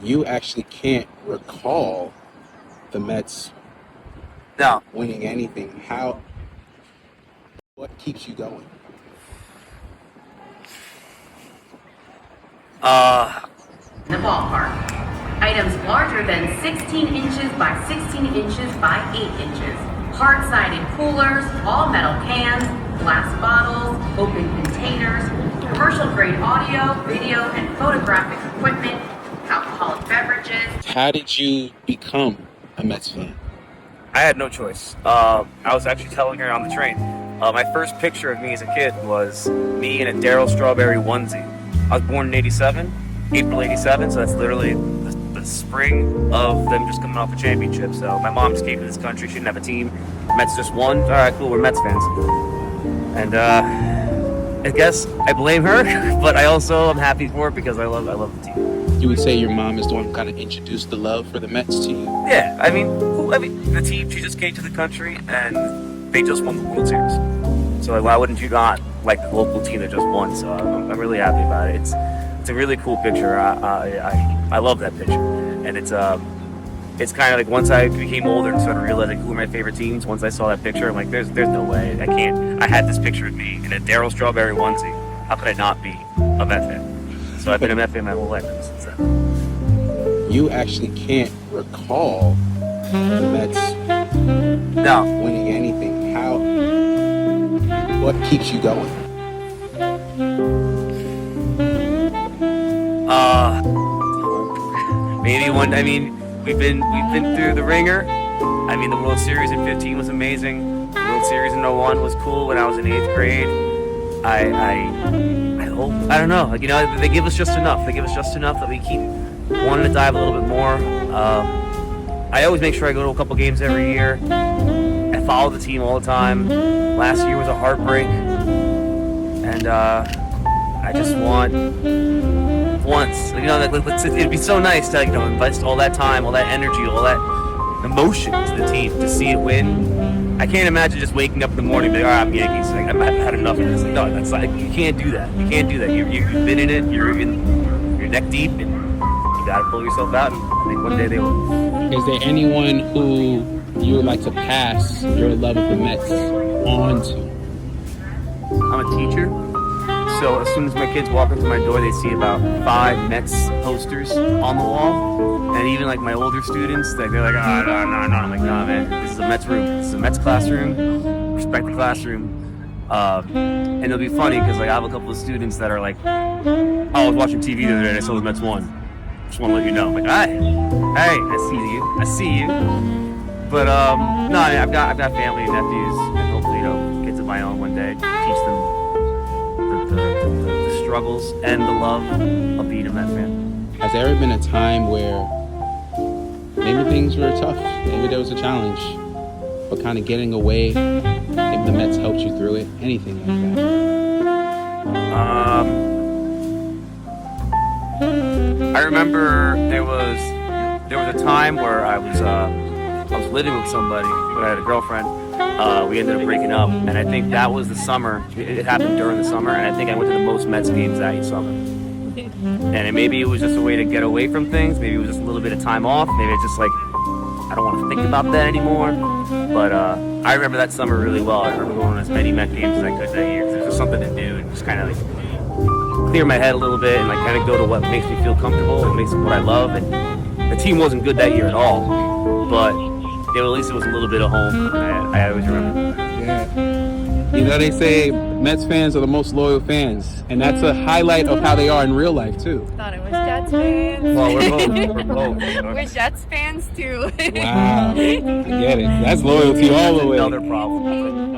You actually can't recall the Mets No. winning anything. What keeps you going? The ballpark. Items larger than 16 inches by 16 inches by 8 inches. Hard-sided coolers, all-metal cans, glass bottles, open containers, commercial-grade audio, video, and photographic equipment, alcoholic beverages. How did you become a Mets fan? I had no choice. I was actually telling her on the train. My first picture of me as a kid was me in a 𝗬𝗁ance onesie. I was born in '87, April '87, so that's literally the spring of them just coming off a championship. So my mom just came to this country. She didn't have a team. Mets just won. All right, cool. We're Mets fans. And I guess I blame her, but I also am happy for it because I love the team. You would say your mom is the one who kind of introduced the love for the Mets to you? Yeah, I mean, the team. She just came to the country and they just won the World Series. So like, why wouldn't you not like the local team that just won? So I'm really happy about it. It's a really cool picture. I love that picture, and it's kind of like once I became older and started realizing who were my favorite teams. Once I saw that picture, I'm like, there's no way I can't. I had this picture of me in a 𝗬𝗁ance onesie. How could I not be a Met fan? So I've been a Met fan my whole life since then. You actually can't recall the Mets No. winning anything. What keeps you going? Maybe one. I mean, we've been through the ringer. I mean, the World Series in '15 was amazing. The World Series in '01 was cool when I was in 8th grade. I hope, I don't know. Like, you know, they give us just enough. They give us just enough that we keep wanting to dive a little bit more. I always make sure I go to a couple games every year. I follow the team all the time. Last year was a heartbreak, and I just want once, you know, like, it'd be so nice to, you know, invest all that time, all that energy, all that emotion to the team to see it win. I can't imagine just waking up in the morning and be like, all right, I'm Yankees. Like, I've had enough of this. Like, no, that's like, you can't do that. You can't do that. You've been in it. You're neck deep, and you gotta pull yourself out. And I think one day they will. Is there anyone who you would like to pass your love of the Mets on to? I'm a teacher, so as soon as my kids walk into my door, they see about 5 Mets posters on the wall. And even like my older students, they're like, oh, no. I'm like, nah, man, this is a Mets room. This is a Mets classroom. Respect the classroom. And it'll be funny because like I have a couple of students that are like, oh, I was watching TV the other day and I saw the Mets won. Just want to let you know. I'm like, hey, I see you. But no, I mean, I've got family and nephews, and hopefully, you know, kids of my own one day, teach them the struggles and the love of being a Mets fan. Has there ever been a time where maybe things were tough, maybe there was a challenge, but kind of getting away, if the Mets helped you through it, anything like that? I remember there was a time where I was living with somebody, but I had a girlfriend. We ended up breaking up, and I think that was the summer. It happened during the summer, and I think I went to the most Mets games that summer. And maybe it was just a way to get away from things. Maybe it was just a little bit of time off. Maybe it's just like, I don't want to think about that anymore. But I remember that summer really well. I remember going to as many Met games as I could that year. There was something to do, and just kind of like clear my head a little bit, and like kind of go to what makes me feel comfortable and makes what I love. And the team wasn't good that year at all, but at least it was a little bit of home. I always remember. Yeah. You know, they say Mets fans are the most loyal fans, and that's a highlight of how they are in real life, too. Thought it was Jets fans. Well, we're both. We're Jets fans, too. Wow. I get it. That's loyalty all the way. Another problem.